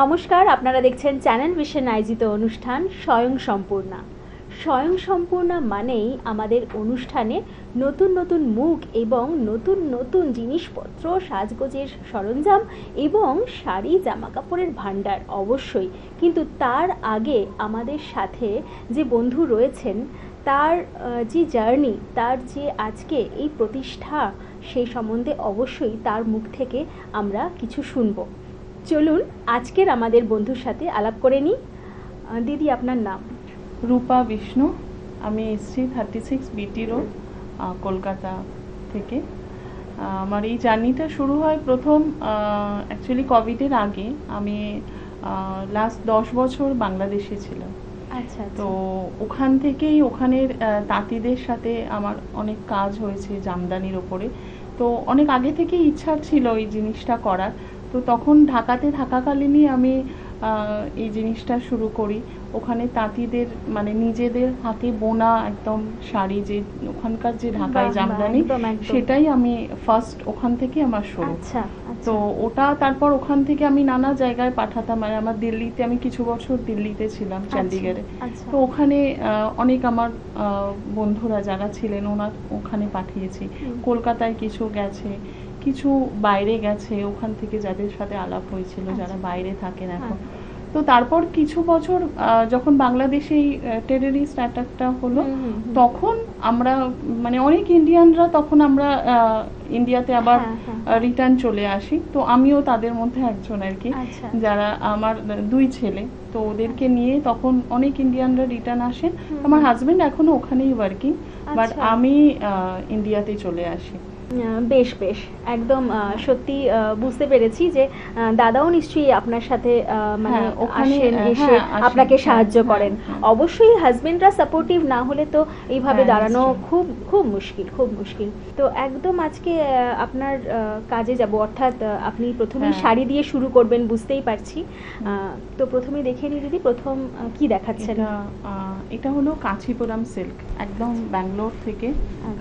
নমস্কার, আপনারা দেখছেন চ্যানেল ভিশন আয়োজিত অনুষ্ঠান স্বয়ংসম্পূর্ণা। স্বয়ংসম্পূর্ণা মানেই আমাদের অনুষ্ঠানে নতুন নতুন মুখ এবং নতুন নতুন জিনিসপত্র, সাজগোজের সরঞ্জাম এবং শাড়ি জামাকাপড়ের ভাণ্ডার অবশ্যই। কিন্তু তার আগে আমাদের সাথে যে বন্ধু রয়েছেন তার যে জার্নি, তার যে আজকে এই প্রতিষ্ঠা, সেই সম্বন্ধে অবশ্যই তার মুখ থেকে আমরা কিছু শুনবো। চলুন আজকের আমাদের বন্ধুর সাথে আলাপ করে নিই। দিদি, আপনার নাম? রূপা বিষ্ণু। আমি এসছি 36 বিটি রোড, কলকাতা থেকে। আমার এই জার্নিটা শুরু হয় প্রথম অ্যাকচুয়ালি কোভিডের আগে। আমি লাস্ট 10 বছর বাংলাদেশে ছিলাম। আচ্ছা, তো ওখান থেকেই ওখানের তাঁতিদের সাথে আমার অনেক কাজ হয়েছে জামদানির ওপরে। তো অনেক আগে থেকেই ইচ্ছা ছিল এই জিনিসটা করার। তো তখন ঢাকাতে থাকাকালীনই আমি এই জিনিসটা শুরু করি। ওখানে তাঁতিদের মানে নিজেদের হাতে বোনা একদম শাড়ি, যে ওখানকার যে ঢাকায় জামদানি, সেটাই আমি ফার্স্ট ওখান থেকে আমার শুরু। তো ওটা তারপর ওখান থেকে আমি নানা জায়গায় পাঠাতাম। মানে আমার দিল্লিতে, আমি কিছু বছর দিল্লিতে ছিলাম, চণ্ডীগড়ে। তো ওখানে অনেক আমার বন্ধুরা যারা ছিলেন ওখানে পাঠিয়েছি। কলকাতায় কিছু গেছে, কিছু বাইরে গেছে, ওখান থেকে যাদের সাথে আলাপ হয়েছিল যারা বাইরে থাকেন এখন। তো তারপর কিছু বছর যখন বাংলাদেশে এই টেররিস্ট অ্যাটাকটা হলো, তখন আমরা মানে অনেক ইন্ডিয়ানরা, তখন আমরা ইন্ডিয়াতে আবার রিটার্ন চলে আসি। তো আমিও তাদের মধ্যে একজন আর কি, যারা আমার 2 ছেলে। তো ওদেরকে নিয়ে তখন অনেক ইন্ডিয়ানরা রিটার্ন আসেন। আমার হাজবেন্ড এখনো ওখানেই ওয়ার্কিং, বাট আমি ইন্ডিয়াতে চলে আসি। বেশ বেশ, একদম সত্যি বুঝতে পেরেছি যে দাদাও নিশ্চয়ই আপনার সাথে মানে আসেন, এসে আপনাকে সাহায্য করেন। অবশ্যই হাজবেন্ডরা সাপোর্টিভ না হলে তো এইভাবে দাঁড়ানো খুব খুব মুশকিল, খুব মুশকিল। তো একদম আজকে আপনার কাজে যাব, অর্থাৎ আপনি প্রথমেই শাড়ি দিয়ে শুরু করবেন বুঝতেই পারছি। তো প্রথমে দেখে নিই দিদি, প্রথম কি দেখাচ্ছেন? এটা হলো কাঁচিপুরম সিল্ক, একদম ব্যাঙ্গালোর থেকে,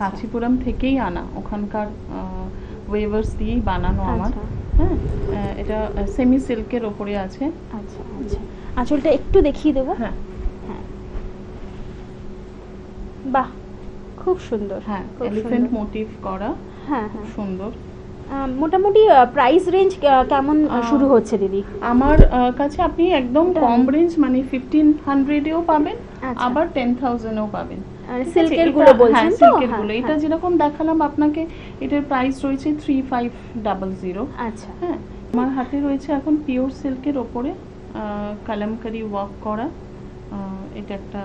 কাঁচিপুরম থেকেই আনা, ওখানকার ওয়েভার্স দিয়েই বানানো আমার। হ্যাঁ, এটা সেমি সিল্কের ওপরে আছে। আচ্ছা আচ্ছা, আঁচলটা একটু দেখিয়ে দেবো। হ্যাঁ হ্যাঁ, বাহ, খুব সুন্দর। হ্যাঁ, এলিফ্যান্ট মোটিভ করা। হ্যাঁ, খুব সুন্দর। মোটামুটি প্রাইস রেঞ্জ কেমন শুরু হচ্ছে দিদি? আমার কাছে আপনি একদম কম রেঞ্জ মানে 1500-এও পাবেন, আবার 10,000-এও পাবেন। সিল্কের গুলো বলছেন তো? সিল্কের গুলো, এটা যেরকম দেখালাম আপনাকে, এটার প্রাইস রয়েছে 3500। আচ্ছা, হ্যাঁ, আমার হাতে রয়েছে এখন পিওর সিল্কের ওপরে কালামকারি ওয়ার্ক করা। এটা একটা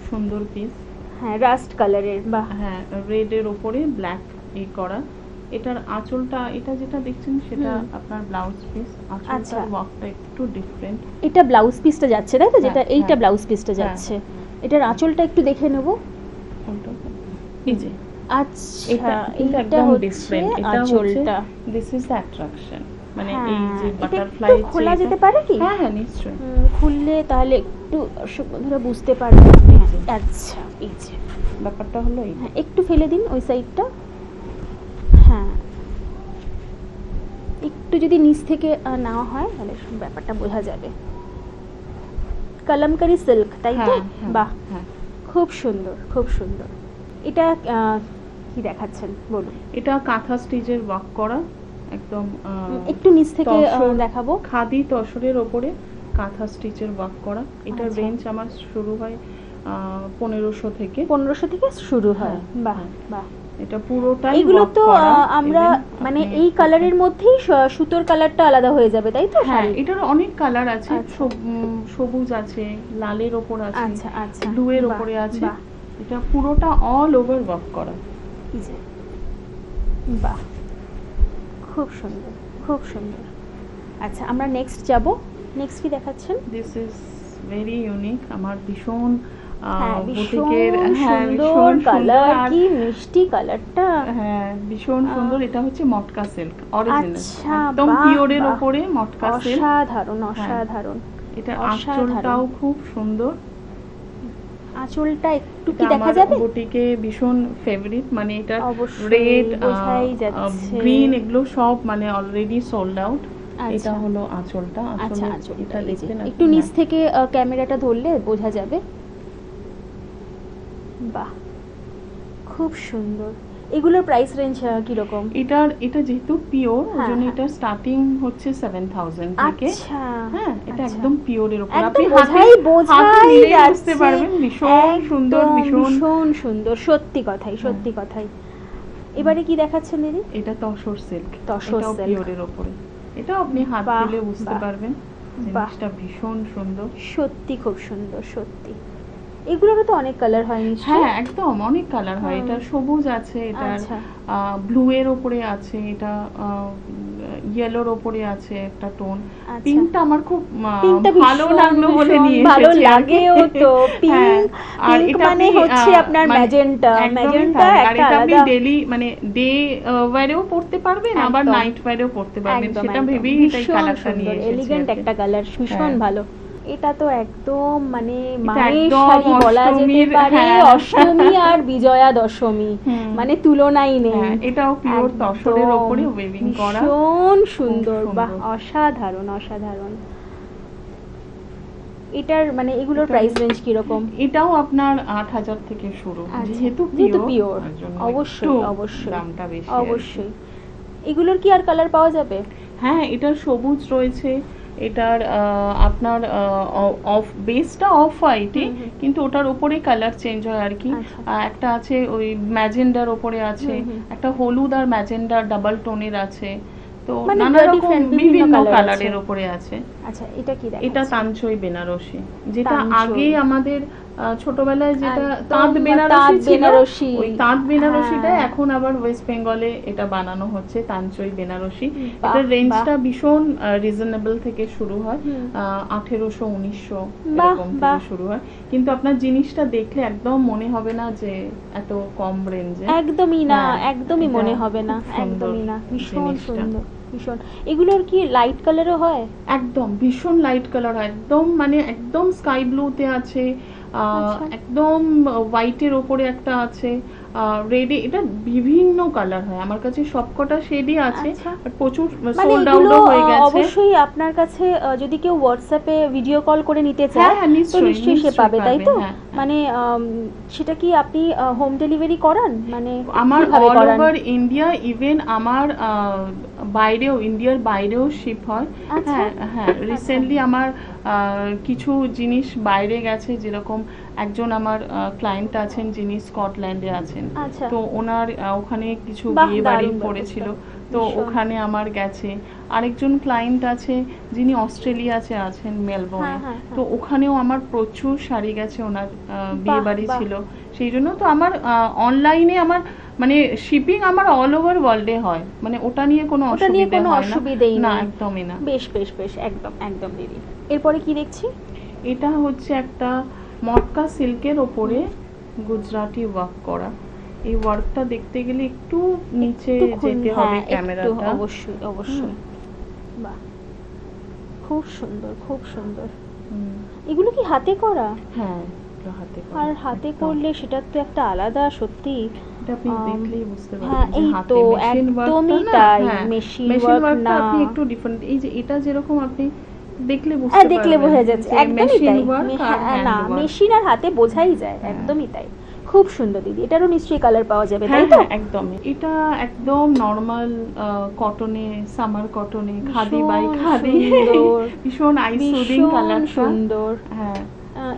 সুন্দর পিস। হ্যাঁ, রাস্ট কালারের, বা হ্যাঁ, রেডের ওপরে ব্ল্যাক এই করা। এটার আঁচলটা, এটা যেটা দেখছেন সেটা আপনার ব্লাউজ পিস। আঁচলটার ওয়ার্কটা একটু ডিফারেন্ট। এটা ব্লাউজ পিসটা যাচ্ছে তাই তো? যেটা এইটা ব্লাউজ পিসটা যাচ্ছে, এটার আঁচলটা একটু দেখে নেব। এই যে আচ্ছা, এটা একদম ডিফারেন্ট। এটা আঁচলটা, দিস ইজ দ্য অ্যাট্রাকশন। মানে এই যে বাটারফ্লাই খোলা যেতে পারে কি? হ্যাঁ হ্যাঁ, নিশ্চয়ই। খুললে তাহলে একটু বন্ধুরা বুঝতে পারবে। আচ্ছা, এই যে ব্যাপারটা হলো এই, একটু ফেলে দিন ওই সাইডটা। হ্যাঁ, একটু যদি নিচ থেকে নেওয়া হয় তাহলে ব্যাপারটা বোঝা যাবে। কালামকারি সিল্ক, তাই তো? বাহ, খুব সুন্দর, খুব সুন্দর। এটা কি দেখাচ্ছেন বলুন? এটা কাঁথা স্টিচের ওয়ার্ক করা, একদম একটু নিচ থেকে দেখাবো। খাদি তসরের ওপরে কাঁথা স্টিচের ওয়ার্ক করা। এটার রেঞ্জ আমার শুরু হয় 1500 থেকে। 1500 থেকে শুরু হয়। বাহ বাহ, এটা পুরোটাই এগুলো তো আমরা মানে এই কালারের মধ্যেই সুতোর কালারটা আলাদা হয়ে যাবে তাই তো? হ্যাঁ, এটার অনেক কালার আছে। সবুজ আছে, লালের ওপর আছে, ব্লু এর ওপরে আছে। এটা পুরোটা অল ওভার ওয়ার্ক করা। বাহ, খুব সুন্দর, খুব সুন্দর। আচ্ছা, আমরা নেক্সট যাব। নেক্সট কি দেখাচ্ছেন? This is very unique. আমার ভীষণ সুন্দর কালার, কি মিষ্টি কালারটা। হ্যাঁ, ভীষণ সুন্দর। এটা হচ্ছে মটকা সিল্ক, অরিজিনাল, একদম পিওরের উপরে মটকা সিল্ক। অসাধারণ, অসাধারণ। এটা আঁচলটাও খুব সুন্দর। আঁচলটা একটু কি দেখা যাবে? বুটিকে ভীষণ ফেভারিট। মানে এটা রেড, গ্রিন, এগুলো সব মানে অলরেডি সোল্ড আউট। আচ্ছা। এটা হলো আঁচলটা। আচ্ছা, আঁচলের আঁচলটা এটা এই যে দেখতে না একটু নিচ থেকে ক্যামেরাটা ধরলে বোঝা যাবে। বাহ, খুব সুন্দর। এগুলোর প্রাইস রেঞ্জ কিরকম? এটা যেহেতু পিওর, ওই হ্যাঁ, জন্য হ্যাঁ। এটা স্টার্টিং হচ্ছে 7000 থেকে। আচ্ছা, হ্যাঁ, এটা আচ্ছা। একদম পিওরের উপর। একদম আপনি বোঝাই হাতে নিলেই বুঝতে যাচ্ছে। পারবেন, ভীষণ সুন্দর, একদম ভীষণ। ভীষণ সুন্দর, সত্যি কথাই, হ্যাঁ। সত্যি কথাই। এবারে কি দেখাচ্ছেন দিদি? এটা তসর সিল্ক, তসর এটাও সিল্ক। পিওরের উপরে। এটাও আপনি হাত বাহ, দিলে বুঝতে বাহ, পারবেন, বাহ। জিনিসটা ভীষণ সুন্দর। সত্যি খুব সুন্দর, সত্যি। এগুলোরও তো অনেক কালার হয় নিশ্চয়ই? হ্যাঁ, একদম অনেক কালার হয়। হুম। এটা সবুজ আছে, এটার আচ্ছা। ব্লু এর ওপরে আছে, এটা ইয়েলোর ওপরে আছে একটা টোন। আচ্ছা। পিঙ্কটা আমার খুব পিঙ্কটা ভালো ভীষণ লাগলো বলে ভীষণ নিয়ে ভালো এসেছি আর কি। লাগেও তো। হ্যাঁ, পিঙ্ক, আর পিঙ্ক এটা মানে আপনি হচ্ছে আপনার মানে ম্যাজেন্টা। একদমই ম্যাজেন্টা তাই। আর একটা এটা আপনি আলাদা। ডেলি মানে ডে ওয়্যারেও পরতে পারবেন, আবার একদম, নাইট ওয়্যারেও পরতে পারবেন, একদম, সেটা একদম। ভেবেই এটা এই ভীষণ কালারটা নিয়ে সুন্দর, এসেছি আর এলিগেন্ট কি। একটা কালার, ভীষণ হ্যাঁ। ভালো। এটা তো একদম মানে এটা মায়ের একদম শাড়ি বলা যেতে অষ্টমীর, পারে। হ্যাঁ। অষ্টমী আর বিজয়া দশমী, হুম। মানে তুলনাই নেই। হ্যাঁ, এটাও পিওর তসরের একদম ওপরে ওয়েভিং করা। ভীষণ খুব সুন্দর। বাহ, সুন্দর। অসাধারণ, অসাধারণ। এটার মানে এগুলোর এটা- প্রাইস রেঞ্জ কিরকম? এটাও আপনার 8000 থেকে শুরু। আচ্ছা, যেহেতু যেহেতু পিওর, পিওর, তার জন্য অবশ্যই, একটু অবশ্যই, দামটা বেশি আর কি। অবশ্যই। এগুলোর কি আর কালার পাওয়া যাবে? হ্যাঁ, এটার সবুজ রয়েছে, এটার আপনার অফ বেসটা অফ হোয়াইটই, হুম, হুম। কিন্তু ওটার ওপরে কালার চেঞ্জ হয় আর কি। আচ্ছা। একটা আছে ওই ম্যাজেন্ডার ওপরে আছে, হুম, হুম। একটা হলুদ আর ম্যাজেন্ডার ডাবল টোনের আছে। তো মানে নানা রকম different বিভিন্ন colour কালারের আছে। ওপরে আছে। আচ্ছা, এটা কি এটা দেখাচ্ছে? তানচই বেনারসি, যেটা তানচই। আগে আমাদের ছোটবেলায় যেটা একদম তাঁত বেনারসি তাঁত ছিল, বেনারসি। ওই তাঁত বেনারসিটা হ্যাঁ। এখন আবার ওয়েস্ট বেঙ্গলে এটা বানানো হচ্ছে তানচই বেনারসি। বাহ, এটার রেঞ্জটা বাহ। ভীষণ রিজনেবল থেকে শুরু হয়, হুম। 1800 1900 বাহ, এরকম বাহ। থেকে শুরু হয়। কিন্তু আপনার জিনিসটা দেখলে একদম মনে হবে না যে এত কম রেঞ্জে। একদমই না, হ্যাঁ, একদমই এটা মনে হবে না, খুব সুন্দর একদমই না। ভীষণ জিনিসটা। সুন্দর, ভীষণ। এগুলোর কি লাইট কালারও হয়? একদম ভীষণ লাইট কালার হয়, একদম মানে একদম স্কাই ব্লুতে আছে, আচ্ছা। একদম হোয়াইটের ওপরে একটা আছে, রেডে। এটা বিভিন্ন কালার হয়, আমার কাছে সবকটা শেডই আছে, আচ্ছা। বাট প্রচুর মানে সোল্ড এগুলো আউটও হয়ে গেছে। অবশ্যই আপনার কাছে যদি কেউ হোয়াটসঅ্যাপে ভিডিও কল করে নিতে হ্যাঁ, চায় হ্যাঁ, তো নিশ্চয়ই, নিশ্চয়ই সে নিশ্চয়ই পাবে, তাই পাবে, তো? হ্যাঁ, হ্যাঁ। মানে সেটা কি আপনি হোম ডেলিভারি করান? মানে আমার কিভাবে অল করান? ওভার ইন্ডিয়া, ইভেন আমার বাইরেও, ইন্ডিয়ার বাইরেও শিপ হয়। আচ্ছা। হ্যাঁ, হ্যাঁ, আচ্ছা। রিসেন্টলি আমার কিছু জিনিস বাইরে গেছে, যেরকম একজন আমার ক্লায়েন্ট আছেন যিনি স্কটল্যান্ডে আছেন। আচ্ছা। তো ওনার ওখানে কিছু বাহ, বিয়ে বাড়ি দারুণ পড়েছিল, ব্যবস্থা। তো ভীষণ। ওখানে আমার গেছে। আরেকজন ক্লায়েন্ট আছে যিনি অস্ট্রেলিয়াতে আছেন, মেলবোর্নে। হ্যাঁ, হ্যাঁ, তো হ্যাঁ। ওখানেও আমার প্রচুর শাড়ি গেছে, ওনার বিয়ে বাহ, বাড়ি বাহ। ছিল। সেই জন্য তো আমার অনলাইনে আমার মানে শিপিং আমার অল ওভার ওয়ার্ল্ডে হয়, মানে ওটা নিয়ে কোনো ওটা নিয়ে অসুবিধে কোনো হয় না। অসুবিধেই না, নেই। একদমই না। বেশ, বেশ, বেশ, একদম, একদম দিদি। এরপরে কি দেখছি? এটা হচ্ছে একটা মটকা সিল্কের ওপরে গুজরাটি ওয়ার্ক করা। এই ওয়ার্কটা দেখতে গেলে একটু নিচে যেতে হবে হ্যাঁ, একটু, ক্যামেরাটা। অবশ্যই, অবশ্যই। বাহ, খুব সুন্দর, খুব সুন্দর। হুম, এগুলো কি হাতে করা? হ্যাঁ, এটা হাতে করা, আর হাতে একদম। করলে সেটার তো একটা আলাদা, সত্যি। এটা আপনি দেখলেই বুঝতে হ্যাঁ, পারবেন যে এই হাতে তো মেশিন একদমই ওয়ার্কটা না। তাই, হ্যাঁ, মেশিন মেশিন ওয়ার্ক ওয়ার্কটা না। আপনি একটু ডিফারেন্ট। এই যে এটা যেরকম আপনি দেখলে বুঝতে হ্যাঁ, দেখলে পারবেন বোঝা যাচ্ছে, যে একদমই মেশিন তাই। ওয়ার্ক আর হ্যাঁ, হ্যান্ড না, ওয়ার্ক। মেশিন আর হাতে বোঝাই যায়, হ্যাঁ। একদমই তাই। খুব সুন্দর দিদি। এটারও নিশ্চয়ই কালার পাওয়া যাবে, হ্যাঁ, তাই তো? হ্যাঁ, একদমই। এটা একদম নরমাল কটনে, সামার কটনে, খাদি বাই ভীষণ খাদি, সুন্দর, ভীষণ আই সুদিং ভীষণ কালারটা। সুন্দর। হ্যাঁ,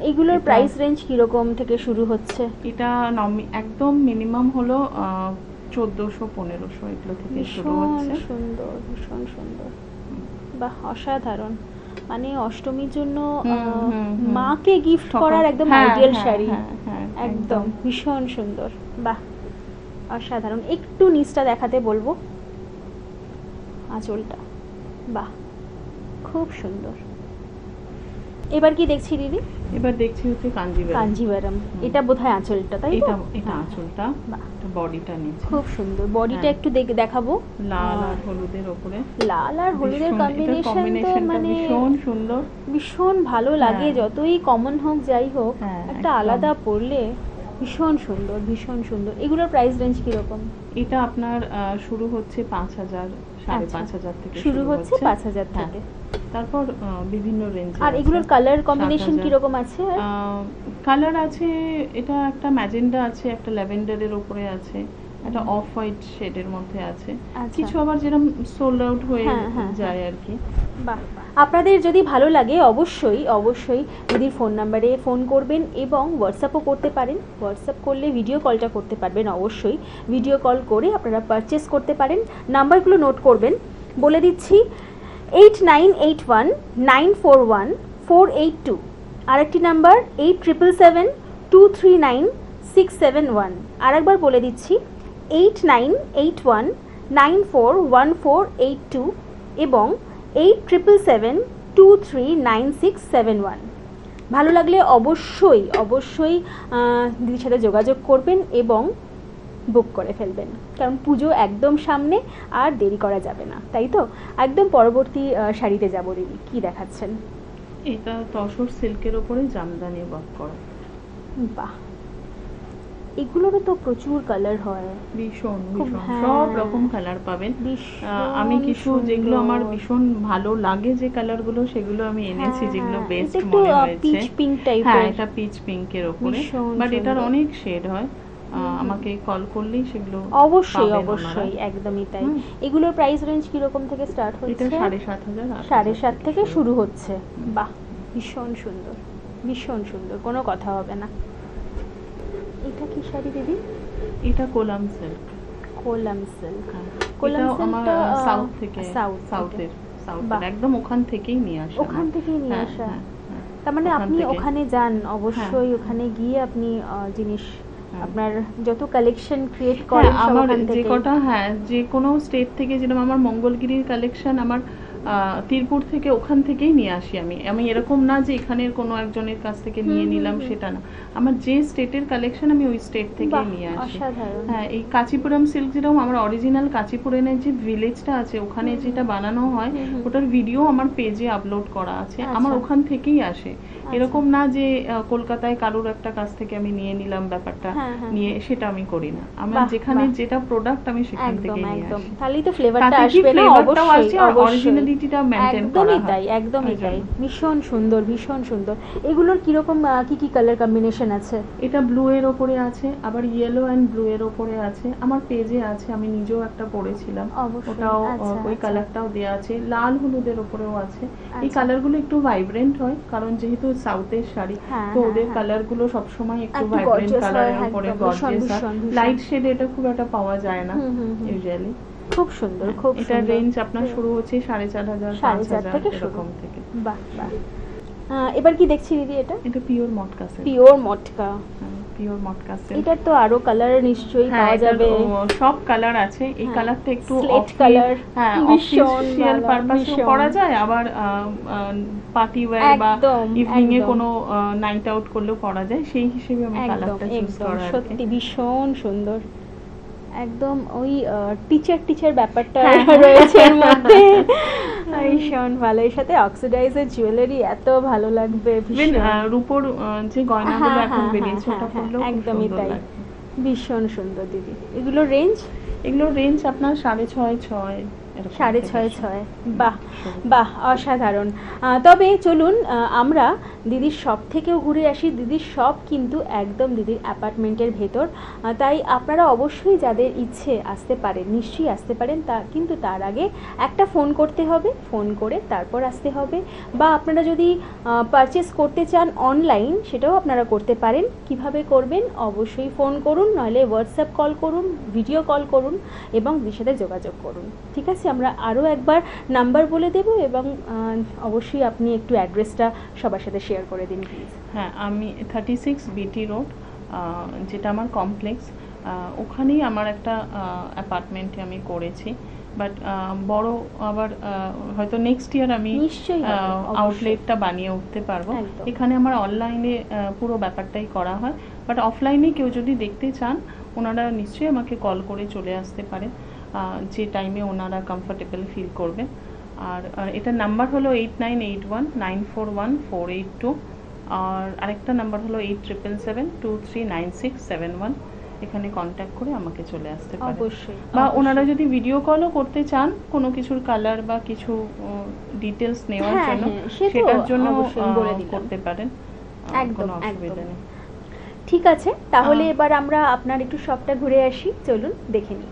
এগুলোর এটা- প্রাইস রেঞ্জ কিরকম থেকে শুরু হচ্ছে? এটা একদম মিনিমাম হলো 1400 1500 এগুলো থেকে শুরু ভীষণ হচ্ছে। সুন্দর, ভীষণ সুন্দর। বাহ, অসাধারণ। মানে অষ্টমীর জন্য মাকে গিফট করার একদম হ্যাঁ, আইডিয়াল হ্যাঁ, শাড়ি। হ্যাঁ, হ্যাঁ, একদম ভীষণ সুন্দর। বাহ, অসাধারণ। একটু নিচটা দেখাতে বলবো, আঁচলটা। বাহ, খুব সুন্দর। এবার কি দেখছি দিদি? এবার দেখছি হচ্ছে কাঞ্জিভারম। কাঞ্জিভারম। এটা বোধহয় আঁচলটা, তাই তো? এটা হ্যাঁ। আঁচলটা, বাহ, এটা বডিটা নিচে। খুব সুন্দর। বডিটা হ্যাঁ। একটু দেখাবো। লাল আর হলুদের ওপরে। লাল আর হলুদের ভীষণ- এটার কম্বিনেশন তো combinationটা মানে ভীষণ সুন্দর। ভীষণ ভালো লাগে। হ্যাঁ। যতই কমন হোক যাই হোক, হ্যাঁ, একটা একদম। আলাদা পরলে ভীষণ সুন্দর, ভীষণ সুন্দর। এগুলোর প্রাইস রেঞ্জ কিরকম? এটা আপনার শুরু হচ্ছে 5,000, 5,500 থেকে শুরু হচ্ছে 5,000 হ্যাঁ। থেকে। তারপর বিভিন্ন রেঞ্জ। আর এগুলোর কালার কম্বিনেশন কিরকম আছে? কালার আছে, এটা একটা ম্যাজেন্ডা আছে, একটা ল্যাভেন্ডারের উপরে আছে, একটা অফ হোয়াইট শেডের মধ্যে আছে, কিছু আবার যেরকম সোল্ড আউট হয়ে যায় আর কি। বাহ, আপনাদের যদি ভালো লাগে অবশ্যই অবশ্যই দিদির ফোন নাম্বারে ফোন করবেন এবং হোয়াটসঅ্যাপও করতে পারেন। হোয়াটসঅ্যাপ করলে ভিডিও কলটা করতে পারবেন, অবশ্যই ভিডিও কল করে আপনারা পারচেস করতে পারেন। নাম্বারগুলো নোট করবেন, বলে দিচ্ছি 8981941482, আরেকটি নাম্বার 8777239671। আরেকবার বলে দিচ্ছি 8981941482 এবং 8777239671। ভালো লাগলে অবশ্যই অবশ্যই দিদির সাথে যোগাযোগ করবেন এবং বুক করে ফেলবেন, কারণ পুজো একদম সামনে, আর দেরি করা যাবে না, তাই তো? একদম পরবর্তী শাড়িতে যাব। দিদি কি দেখাচ্ছেন? এটা তসর সিল্কের উপরে জামদানি ওয়ার্ক করা। বাহ, এগুলোরও তো প্রচুর কালার হয়। ভীষণ ভীষণ সব রকম কালার পাবেন। আমি কিছু যেগুলো আমার ভীষণ ভালো লাগে যে কালারগুলো, সেগুলো আমি এনেছি, যেগুলো বেস্ট মনে হয়েছে। পিচ পিঙ্ক টাইপের। হ্যাঁ, এটা পিচ পিঙ্কের উপরে, বাট এটার অনেক শেড হয়। আমাকে কল করলেই সেগুলো অবশ্যই অবশ্যই, একদমই তাই। এগুলোর প্রাইস রেঞ্জ কিরকম থেকে স্টার্ট হচ্ছে? এটা 7,500, 7,500 থেকে শুরু হচ্ছে। বাহ, ভীষণ সুন্দর, ভীষণ সুন্দর, কোনো কথা হবে না। এটা কি শাড়ি দিদি? এটা কোলাম সিল্ক। কোলাম সিল্ক। কোলাম সিল্কটা সাউথ থেকে, সাউথের একদম ওখান থেকেই নিয়ে আসা। ওখান থেকেই নিয়ে আসা। তার মানে আপনি ওখানে যান, অবশ্যই ওখানে গিয়ে আপনি জিনিস, আপনার যত কালেকশন ক্রিয়েট করেন আমার যে কটা, যে কোনো স্টেট থেকে, যেরকম আমার মঙ্গলগিরির কালেকশন আমার তিরপুর থেকে, ওখান থেকেই নিয়ে আসি আমি এরকম না যে এখানের কোনো একজনের কাছ থেকে নিয়ে নিলাম, সেটা না। আমার যে স্টেটের কালেকশন আমি ওই স্টেট থেকে নিয়ে আসি। হ্যাঁ, এই কাঁচিপুরম সিল্ক, যেরকম আমার অরিজিনাল কাঁচিপুরমের যে ভিলেজটা আছে, ওখানে যেটা বানানো হয়, ওটার ভিডিও আমার পেজে আপলোড করা আছে, আমার ওখান থেকেই আসে। এরকম না যে কলকাতায় কারোর একটা কাছ থেকে আমি নিয়ে নিলাম ব্যাপারটা, নিয়ে সেটা আমি করি না। আমার যেখানে যেটা প্রোডাক্ট আমি সেখান থেকে নিয়ে আসি। তাহলেই তো ফ্লেভারটা আসবে না? অবশ্যই অরিজিনালিটিটা মেইনটেইন করা হয়। একদমই তাই, একদমই তাই। ভীষণ সুন্দর, ভীষণ সুন্দর। এগুলোর কিরকম কি কালার কম্বিনেশন আছে? এটা ব্লু এর উপরে আছে, আবার ইয়েলো এন্ড ব্লু এর উপরে আছে, আমার পেজে আছে, আমি নিজেও একটা পরেছিলাম, ওটাও ওই কালারটাও দেয়া আছে। লাল হলুদের উপরেও আছে। এই কালারগুলো একটু ভাইব্রেন্ট হয়, কারণ যেহেতু সাউথের শাড়ি, তো ওদের কালারগুলো সবসময় একটু ভাইব্রেন্ট কালারের উপরে গর্জিয়াস হয়। লাইট শেডে এটা খুব একটা পাওয়া যায় না ইউজুয়ালি। খুব সুন্দর, খুব সুন্দর। এটা রেঞ্জ আপনার শুরু হচ্ছে 4,500, 5,000 এরকম থেকে। বাহ বাহ। এবার কি দেখছি দিদি? এটা pure Matka silk. Pure Matka. Pure Matka silk. এটার তো আরো কালার নিশ্চয়ই পাওয়া যাবে। সব কালার আছে। এই কালারটা একটু স্লেট কালার, অফিশিয়াল পারপাসেও করা যায়, আবার পার্টি ওয়্যার বা ইভিনিং এ কোনো নাইট আউট করলেও করা যায়, সেই হিসেবে আমি কালারটা চুজ করা। সত্যি ভীষণ সুন্দর, একদম ওই টিচার ব্যাপারটা রয়েছে এর মধ্যে। ভীষণ ভালো। এর সাথে অক্সিডাইজের জুয়েলারি এত ভালো লাগবে। রূপোর যে গয়নাগুলো এখন বেরিয়েছে, ওটা পরলেও একদমই তাই। ভীষণ সুন্দর দিদি। এগুলোর রেঞ্জ আপনার 6,500। 6,500। বাহ বাহ, অসাধারণ। তবে চলুন আমরা দিদির শপ থেকেও ঘুরে আসি। দিদির শপ কিন্তু একদম দিদির অ্যাপার্টমেন্টের ভেতর, তাই আপনারা অবশ্যই যাদের ইচ্ছে আসতে পারেন, নিশ্চয়ই আসতে পারেন। কিন্তু তার আগে একটা ফোন করতে হবে, ফোন করে তারপর আসতে হবে। বা আপনারা যদি পারচেস করতে চান অনলাইন, সেটাও আপনারা করতে পারেন। কিভাবে করবেন? অবশ্যই ফোন করুন, নইলে হোয়াটসঅ্যাপ কল করুন, ভিডিও কল করুন এবং দিদির সাথে যোগাযোগ করুন। ঠিক আছে, আমরা আরও একবার নাম্বার বলে দেব এবং অবশ্যই আপনি একটু অ্যাড্রেসটা সবার সাথে শেয়ার করে দিন প্লিজ। হ্যাঁ, আমি 36 BT রোড, যেটা আমার কমপ্লেক্স, ওখানেই আমার একটা অ্যাপার্টমেন্টে আমি করেছি। বাট বড় আবার হয়তো নেক্সট ইয়ার আমি আউটলেটটা বানিয়ে উঠতে পারবো। এখানে আমার অনলাইনে পুরো ব্যাপারটাই করা হয়, বাট অফলাইনে কেউ যদি দেখতে চান, ওনারা নিশ্চয়ই আমাকে কল করে চলে আসতে পারে, যে টাইমে ওনারা কমফোর্টেবল ফিল করবেন। আর এটার নাম্বার হলো 8981941482। আর আরেকটা নাম্বার হলো 8777239671, এখানে কন্ট্যাক্ট করে আমাকে চলে আসতে পারে। অবশ্যই। বা ওনারা যদি ভিডিও কলও করতে চান কোনো কিছুর কালার বা কিছু ডিটেলস নেওয়ার হ্যাঁ, জন্য, হ্যাঁ, সে তো সেটার জন্য অবশ্যই বলে দিলাম। করতে পারেন, একদম, কোনো অসুবিধা একদম। নেই। ঠিক আছে, তাহলে এবার আমরা আপনার একটু শপটা ঘুরে আসি, চলুন দেখে নিই।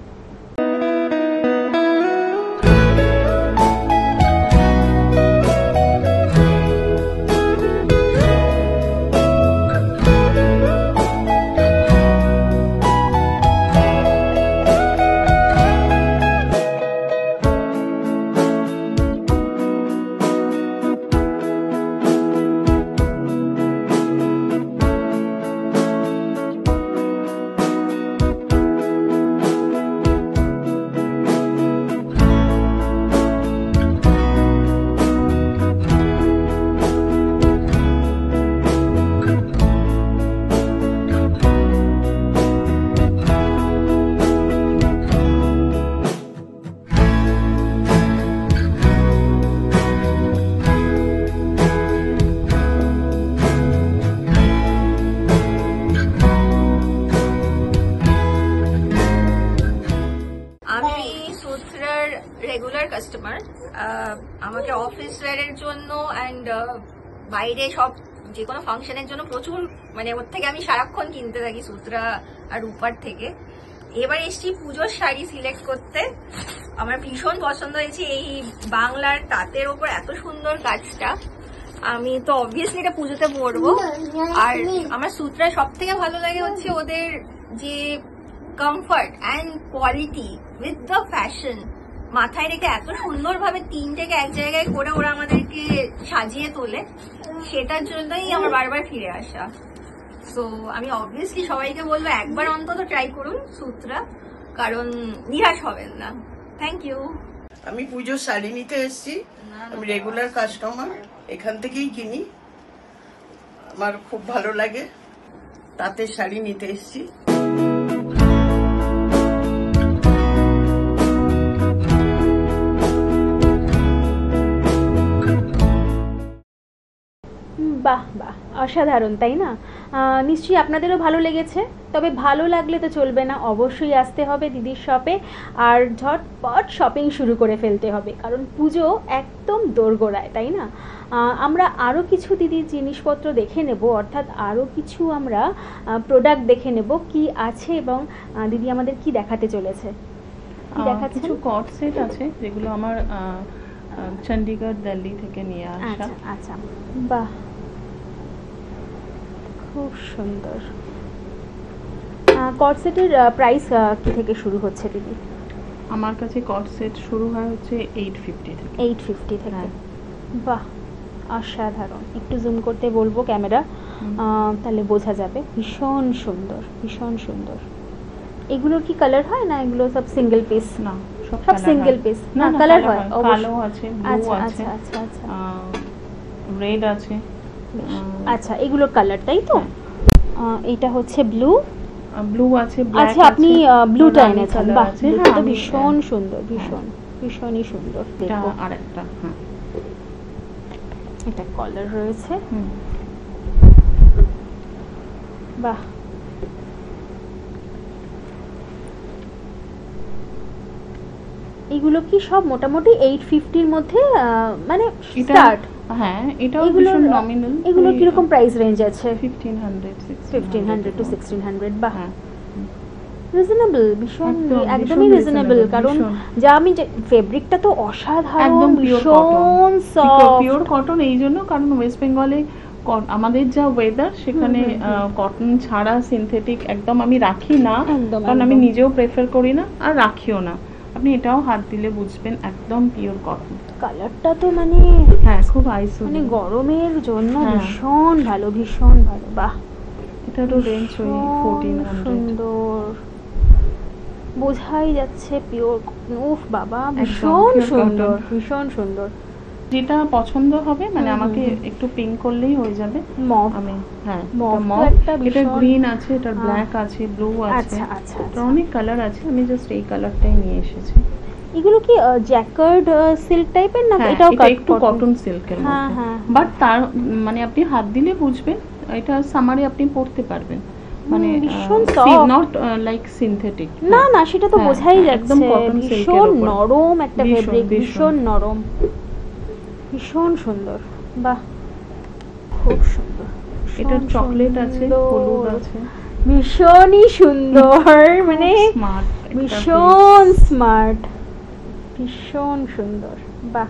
Regular customer. আমাকে অফিস ওয়্যারের জন্য অ্যান্ড বাইরে সব যে কোনো ফাংশনের জন্য প্রচুর, মানে ওর থেকে আমি সারাক্ষণ কিনতে থাকি, সূত্রা আর রূপার থেকে। এবার এসছি পুজোর শাড়ি সিলেক্ট করতে। আমার ভীষণ পছন্দ হয়েছে এই বাংলার তাঁতের ওপর এত সুন্দর কাজটা। আমি তো অবভিয়াসলি এটা পুজোতে পরবো। আর আমার সূত্রা সব থেকে ভালো লাগে হচ্ছে ওদের যে comfort and quality with the fashion মাথায় রেখে এত সুন্দরভাবে তিনটেকে এক জায়গায় করে ওরা আমাদেরকে সাজিয়ে তোলে, সেটার জন্যই আমার বারবার ফিরে আসা। সো আমি অবভিয়াসলি সবাইকে বলবো একবার অন্তত ট্রাই করুন সূত্রা, কারণ নিরাশ হবেন না। Thank you. আমি পুজোর শাড়ি নিতে এসেছি, আমি রেগুলার কাস্টমার, এখান থেকেই কিনি, আমার খুব ভালো লাগে, তাঁতের শাড়ি নিতে এসেছি। বাহ বাহ, অসাধারণ, তাই না? নিশ্চয়ই আপনাদেরও ভালো লেগেছে। তবে ভালো লাগলে তো চলবে না, অবশ্যই আসতে হবে দিদির শপে আর ঝটপট শপিং শুরু করে ফেলতে হবে, কারণ পুজো একদম দোরগোড়ায়, তাই না? আমরা আরও কিছু দিদির জিনিসপত্র দেখে নেব, অর্থাৎ আরও কিছু আমরা প্রোডাক্ট দেখে নেব কি আছে এবং দিদি আমাদের কি দেখাতে চলেছে। কি দেখাচ্ছেন? কিছু কট সেট আছে যেগুলো আমার চণ্ডীগড় দিল্লি থেকে নিয়ে আসা। আচ্ছা আচ্ছা, বাহ, খুব সুন্দর। কট সেটের প্রাইস কি থেকে শুরু হচ্ছে দিদি? আমার কাছে কট সেট শুরু হয় হচ্ছে 850 থেকে। 850 থেকে, বাহ, অসাধারণ। একটু জুম করতে বলবো ক্যামেরা, তাহলে বোঝা যাবে। ভীষণ সুন্দর, ভীষণ সুন্দর। এগুলোর কি কালার হয় না এগুলো সব সিঙ্গেল পিস? না, সব সিঙ্গেল পিস। না, কালার হয়, কালো আছে, ব্লু আছে, আচ্ছা আচ্ছা, রেড আছে। আচ্ছা, এগুলোর কালার, তাই তো? এটা হচ্ছে ব্লু, ব্লু আছে, ব্ল্যাক আছে। আচ্ছা, আপনি ব্লুটা এনেছেন, বাহ, হ্যাঁ, এটা ভীষণ সুন্দর, ভীষণই সুন্দর। দেখো আরেকটা, হ্যাঁ, এটা কলার রয়েছে, বাহ। এগুলো কি সব মোটামুটি 850-র মধ্যে মানে স্টার্ট? হ্যাঁ, এটাও ভীষণ নমিনাল। এগুলো কি রকম প্রাইস রেঞ্জ আছে? 1500 to 1600, বাহ, রিজনেবল, ভীষণ, একদমই রিজনেবল। কারণ যা আমি ফেব্রিকটা তো অসাধারণ, ভীষণ সফট, পিওর কটন। এই জন্য কারণ ওয়েস্ট বেঙ্গলে আমাদের যা ওয়েদার, সেখানে কটন ছাড়া সিনথেটিক একদম আমি রাখি না, কারণ আমি নিজেও প্রেফার করি না আর রাখিও না। আপনি এটাও হাত দিলে বুঝবেন একদম পিওর কটন। কালারটা তো মানে হ্যাঁ, খুব আইস, মানে গরমের জন্য ভীষণ ভালো, ভীষণ ভালো, বাহ। এটারও রেঞ্জ ওই 1400। সুন্দর, বোঝাই যাচ্ছে পিওর। উফ বাবা, ভীষণ সুন্দর, ভীষণ সুন্দর। যেটা পছন্দ হবে, মানে আমাকে একটু পিঙ্ক করলেই হয়ে যাবে। মভ, আমি হ্যাঁ, এটা গ্রিন আছে, এটা ব্ল্যাক আছে, ব্লু আছে, আচ্ছা আচ্ছা, অনেক কালার আছে। আমি জাস্ট এই কালারটাই নিয়ে এসেছি। এগুলো কি জ্যাকার্ড সিল্ক টাইপের না? হ্যাঁ, এটাও এটা একটু কটন সিল্কের হ্যাঁ মধ্যে, হ্যাঁ বাট তার মানে আপনি হাত দিলে বুঝবেন এটা সামারে আপনি পরতে পারবেন, মানে ভীষণ soft। Not like synthetic. না না, সেটা তো হ্যাঁ, বোঝাই হ্যাঁ, যাচ্ছে, একদম cotton silk এর ভীষণ ওপর। নরম একটা ভীষণ, ফেব্রিক, ভীষণ। ভীষণ নরম, ভীষণ সুন্দর। বাহ, খুব সুন্দর। এটার ভীষণ চকলেট আছে, সুন্দর, হলুদ আছে, ভীষণই সুন্দর, মানে স্মার্ট, ভীষণ স্মার্ট, ভীষণ সুন্দর। বাহ,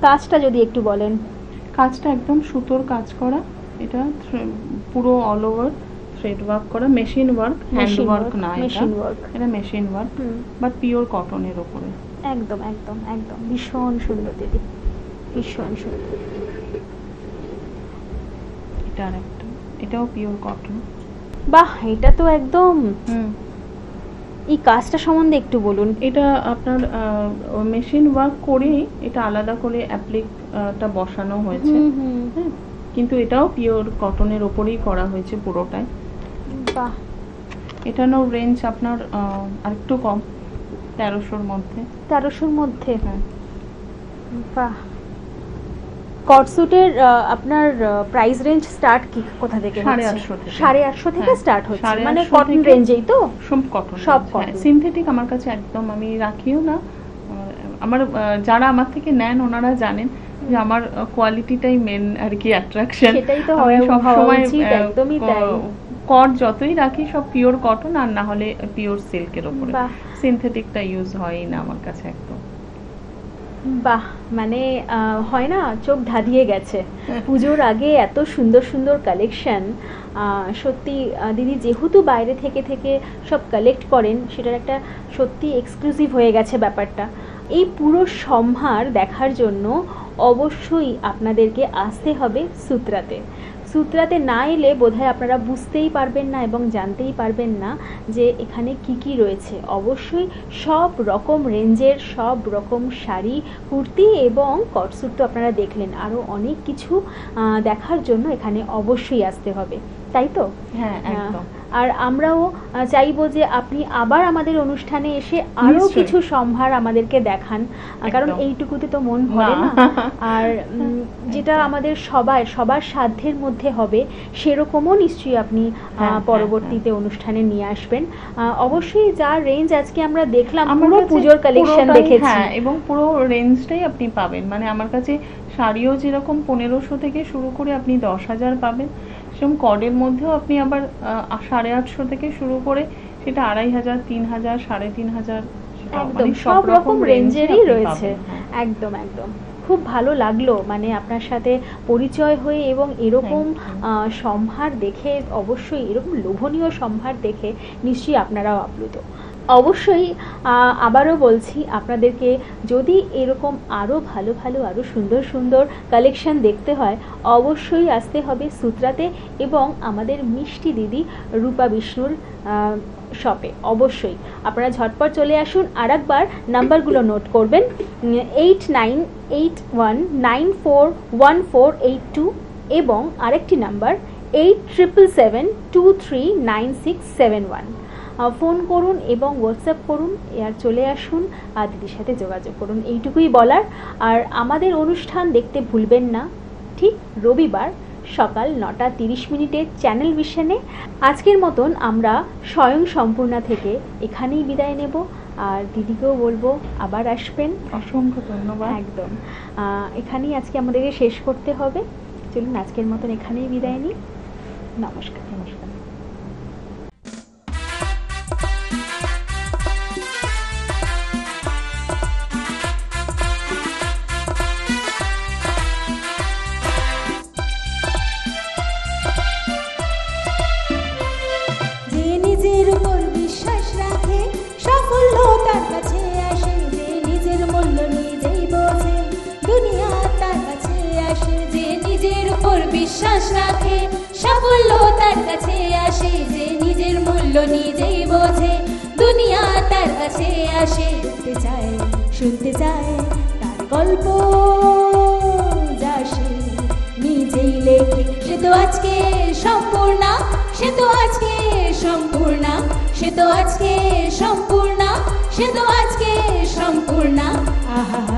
কাজটা যদি একটু বলেন। কাজটা একদম সুতোর কাজ করা, এটা পুরো অল ওভার থ্রেড ওয়ার্ক করা, মেশিন ওয়ার্ক, হ্যান্ড ওয়ার্ক না, মেশিন ওয়ার্ক, এটা মেশিন ওয়ার্ক, বাট পিওর কটনের উপরে। একদম একদম একদম ভীষণ সুন্দর দিদি, ভীষণ সুন্দর। এটা আরেকটা, এটাও পিওর কটন। বাহ, এটা তো একদম। হুম, এই কাজটা সম্বন্ধে একটু বলুন। এটা আপনার মেশিন ওয়ার্ক করেই এটা আলাদা করে অ্যাপ্লিকটা বসানো হয়েছে, হ্যাঁ, কিন্তু এটাও পিওর কটনের ওপরেই করা হয়েছে পুরোটাই। বাহ, এটারও রেঞ্জ আপনার আরেকটু কম, 1300-র মধ্যে। 1300-র মধ্যে? হ্যাঁ। বাহ, কটসুটের আপনার প্রাইস রেঞ্জ স্টার্ট কি কোথা থেকে? 850 থেকে। 850 থেকে হ্যাঁ, স্টার্ট হচ্ছে, 850 মানে কটন থেকে। রেঞ্জেই তো? সব কটন, সব হ্যাঁ, cotton। সিনথেটিক আমার কাছে একদম আমি রাখিও না। আমার যারা আমার থেকে নেন ওনারা জানেন যে আমার কোয়ালিটিটাই মেন আর কি অ্যাট্রাকশন। সেটাই তো আমি হওয়া সব সময় উচিত, একদমই তাই। কট যতই রাখি সব পিওর কটন, আর না হলে পিওর সিল্কের উপরে, বাহ। সিনথেটিকটা ইউজ হয়ই না আমার কাছে একদম। বাহ, মানে হয় না, চোখ ধাঁধিয়ে গেছে। পুজোর আগে এত সুন্দর সুন্দর কালেকশন, সত্যি দিদি যেহেতু বাইরে থেকে থেকে সব কালেক্ট করেন, সেটার একটা সত্যি এক্সক্লুসিভ হয়ে গেছে ব্যাপারটা। এই পুরো সম্ভার দেখার জন্য অবশ্যই আপনাদেরকে আসতে হবে সুত্রাতে। সুত্রাতে না এলে বোধহয় আপনারা বুঝতেই পারবেন না এবং জানতেই পারবেন না যে এখানে কি কি রয়েছে। অবশ্যই সব রকম রেঞ্জের সব রকম শাড়ি, কুর্তি এবং কটস্যুট তো আপনারা দেখলেন, আরও অনেক কিছু দেখার জন্য এখানে অবশ্যই আসতে হবে, তাই তো? হ্যাঁ, একদম। আর আমরাও চাইবো যে আপনি আবার আমাদের অনুষ্ঠানে এসে আরও নিশ্চয়ই। কিছু সম্ভার আমাদেরকে দেখান, কারণ একদম। এইটুকুতে তো মন ভরে না। আর যেটা আমাদের সবার সাধ্যের মধ্যে হবে সেরকমও নিশ্চয়ই আপনি হ্যাঁ, পরবর্তীতে অনুষ্ঠানে নিয়ে আসবেন। অবশ্যই যা রেঞ্জ আজকে আমরা দেখলাম, আমার পুরো কাছে পুজোর কালেকশন পুরোটাই, দেখেছি। হ্যাঁ, এবং পুরো রেঞ্জটাই আপনি পাবেন, মানে আমার কাছে শাড়িও যেরকম 1500 থেকে শুরু করে আপনি 10,000 পাবেন, সেরকম কডের মধ্যেও আপনি আবার 850 থেকে শুরু করে সেটা 2500, 3000, 3500, একদম সব রকম রেঞ্জেরই রয়েছে। একদম একদম, খুব ভালো লাগলো মানে আপনার সাথে পরিচয় হয়ে, এবং এরকম সম্ভার দেখে, অবশ্যই এরকম লোভনীয় সম্ভার দেখে নিশ্চয়ই আপনারাও আপ্লুত। অবশ্যই আবারও বলছি আপনাদেরকে, যদি এরকম আরও ভালো ভালো আরও সুন্দর সুন্দর কালেকশন দেখতে হয়, অবশ্যই আসতে হবে সুত্রাতে এবং আমাদের মিষ্টি দিদি রূপা বিষ্ণুর শপে। অবশ্যই আপনারা ঝটপট চলে আসুন। আর একবার নাম্বারগুলো নোট করবেন, 8981941482 এবং আরেকটি নাম্বার 8777239671। ফোন করুন এবং হোয়াটসঅ্যাপ করুন, আর চলে আসুন আর দিদির সাথে যোগাযোগ করুন, এইটুকুই বলার। আর আমাদের অনুষ্ঠান দেখতে ভুলবেন না, ঠিক রবিবার সকাল 9:30 চ্যানেল ভিশনে। আজকের মতন আমরা স্বয়ং সম্পূর্ণা থেকে এখানেই বিদায় নেব, আর দিদিকেও বলবো আবার আসবেন। অসংখ্য ধন্যবাদ। একদম, এখানেই আজকে আমাদেরকে শেষ করতে হবে। চলুন আজকের মতন এখানেই বিদায় নিই। নমস্কার। নমস্কার। নিজের উপর বিশ্বাস রাখে সাফল্য তার কাছে আসে, যে নিজের মূল্য নিজেই বোঝে দুনিয়া তার কাছে আসে। যে নিজের উপর বিশ্বাস রাখে সাফল্য তার কাছে আসে, যে নিজের মূল্য নিজেই বোঝে দুনিয়া তার কাছে আসে। দেখতে চায় শুনতে চায় তার গল্প, যা সে নিজেই লেখে, সে তো আজকে সম্পূর্ণা, সে তো আজকে সম্পূর্ণা, সে তো আজকে সম্পূর্ণা, সে তো আজকে সম্পূর্ণা। আহা